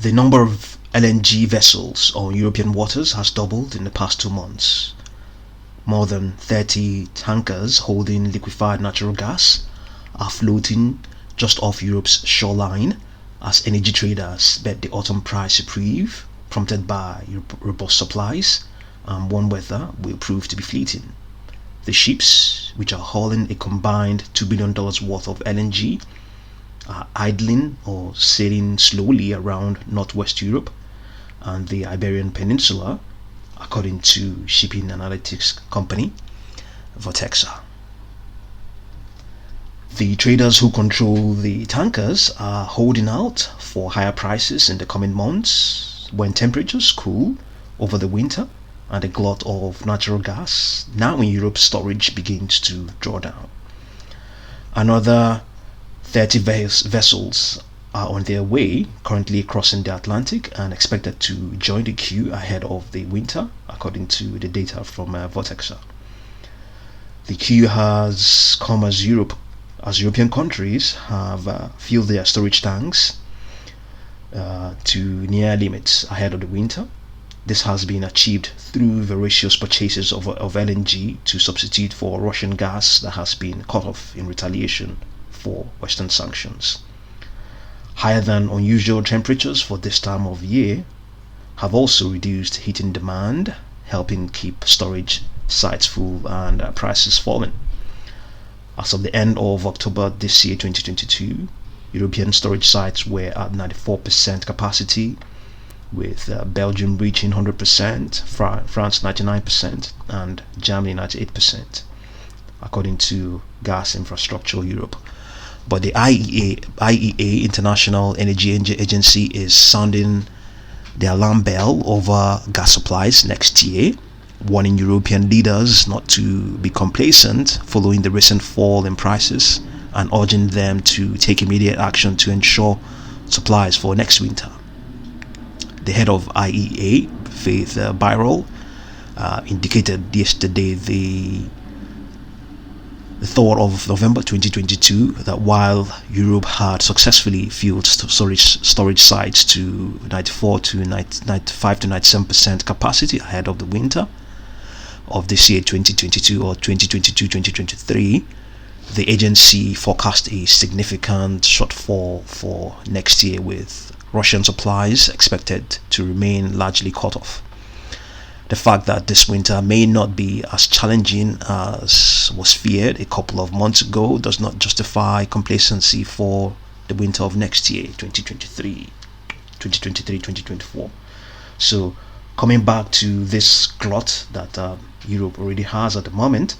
The number of LNG vessels on European waters has doubled in the past 2 months. More than 30 tankers holding liquefied natural gas are floating just off Europe's shoreline as energy traders bet the autumn price reprieve, prompted by robust supplies and warm weather, will prove to be fleeting. The ships, which are hauling a combined $2 billion worth of LNG, are idling or sailing slowly around northwest Europe and the Iberian Peninsula, according to shipping analytics company Vortexa. The traders who control the tankers are holding out for higher prices in the coming months when temperatures cool over the winter and a glut of natural gas now in Europe's storage begins to draw down. Another 30 vessels are on their way, currently crossing the Atlantic and expected to join the queue ahead of the winter, according to the data from Vortexa. The queue has come as European countries have filled their storage tanks to near limits ahead of the winter. This has been achieved through voracious purchases of LNG to substitute for Russian gas that has been cut off in retaliation for Western sanctions. Higher than unusual temperatures for this time of year have also reduced heating demand, helping keep storage sites full and prices falling. As of the end of October this year, 2022, European storage sites were at 94% capacity, with Belgium reaching 100%, France 99%, and Germany 98%, according to Gas Infrastructure Europe. But the IEA, International Energy Agency, is sounding the alarm bell over gas supplies next year, warning European leaders not to be complacent following the recent fall in prices and urging them to take immediate action to ensure supplies for next winter. The head of IEA, Faith Birol, indicated yesterday, the 3rd of November 2022, that while Europe had successfully filled storage sites to 95 to 97% capacity ahead of the winter of this year, 2022 or 2022-2023, the agency forecast a significant shortfall for next year, with Russian supplies expected to remain largely cut off. The fact that this winter may not be as challenging as was feared a couple of months ago does not justify complacency for the winter of next year, 2023-2024. So, coming back to this glut that Europe already has at the moment,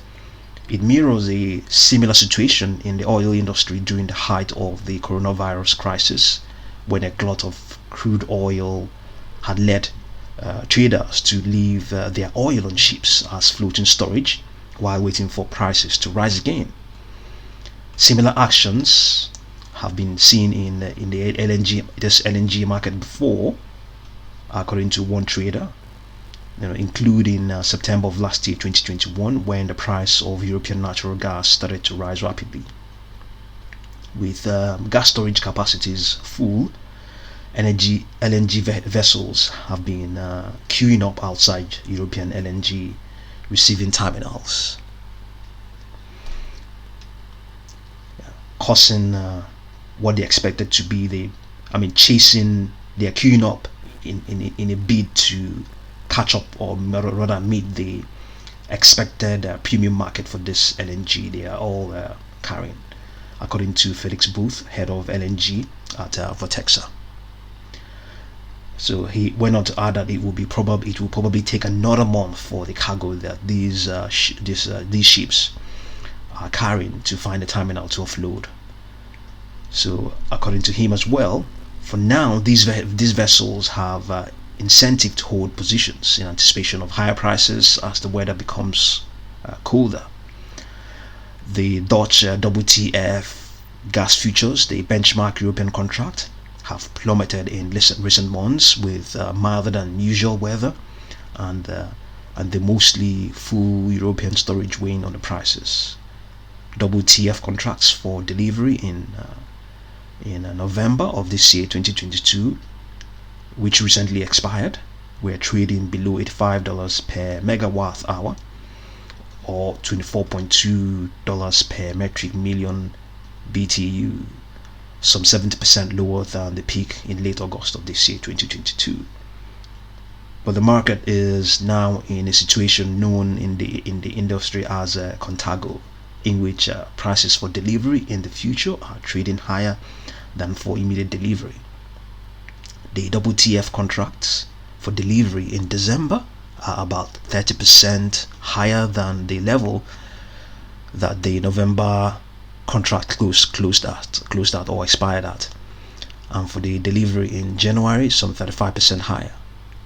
it mirrors a similar situation in the oil industry during the height of the coronavirus crisis, when a glut of crude oil had led traders to leave their oil on ships as floating storage while waiting for prices to rise again. Similar actions have been seen in the LNG market before, according to one trader, including September of last year, 2021, when the price of European natural gas started to rise rapidly. With gas storage capacities full, LNG vessels have been queuing up outside European LNG receiving terminals, causing what they expected to be they're queuing up in a bid to catch up, or rather meet the expected premium market for this LNG they are all carrying, according to Felix Booth, head of LNG at Vortexa. So he went on to add that it will probably take another month for the cargo that these ships are carrying to find a terminal to offload. So according to him as well, for now these vessels have incentive to hold positions in anticipation of higher prices as the weather becomes colder. The Dutch WTF gas futures, the benchmark European contract, have plummeted in recent months with milder than usual weather and the mostly full European storage weighing on the prices. WTF contracts for delivery in November of this year, 2022, which recently expired, were trading below $85 per megawatt hour, or $24.2 per metric million BTU, some 70% lower than the peak in late August of this year, 2022. But the market is now in a situation known in the industry as contango, in which prices for delivery in the future are trading higher than for immediate delivery. The WTF contracts for delivery in December are about 30% higher than the level that the November contract closed at or expired at, and for the delivery in January, some 35% higher,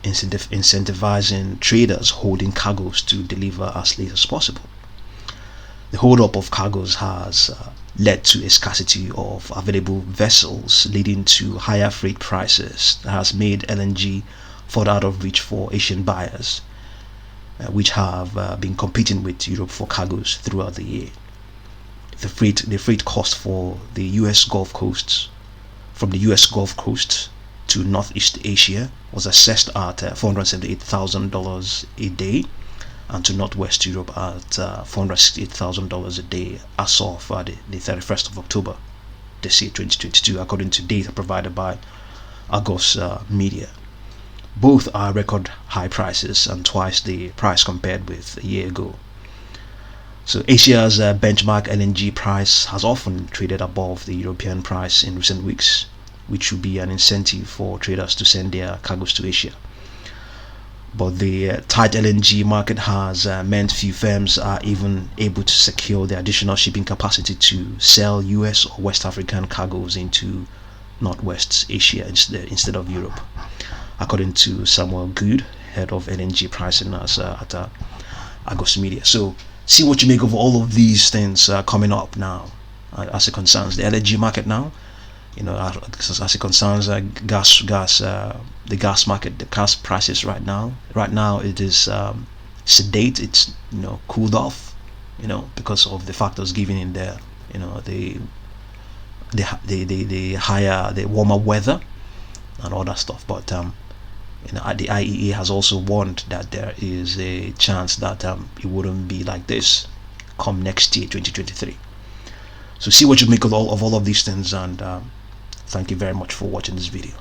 incentivizing traders holding cargoes to deliver as late as possible. The hold-up of cargoes has led to a scarcity of available vessels, leading to higher freight prices that has made LNG further out of reach for Asian buyers, which have been competing with Europe for cargoes throughout the year. The freight cost for the US Gulf coasts, from the US Gulf Coast to Northeast Asia, was assessed at $478,000 a day, and to Northwest Europe at $468,000 a day as of the 31st of October this year, 2022, according to data provided by Argos Media. Both are record high prices and twice the price compared with a year ago. So Asia's benchmark LNG price has often traded above the European price in recent weeks, which would be an incentive for traders to send their cargoes to Asia. But the tight LNG market has meant few firms are even able to secure the additional shipping capacity to sell US or West African cargoes into Northwest Asia instead of Europe, according to Samuel Good, head of LNG pricing at Argos Media. So see what you make of all of these things coming up now, as it concerns the LNG market now. As it concerns the gas market, the gas prices right now it is sedate. It's cooled off, because of the factors given in there, the warmer weather and all that stuff. But the IEA has also warned that there is a chance that it wouldn't be like this come next year, 2023. So see what you make of all of these things, and thank you very much for watching this video.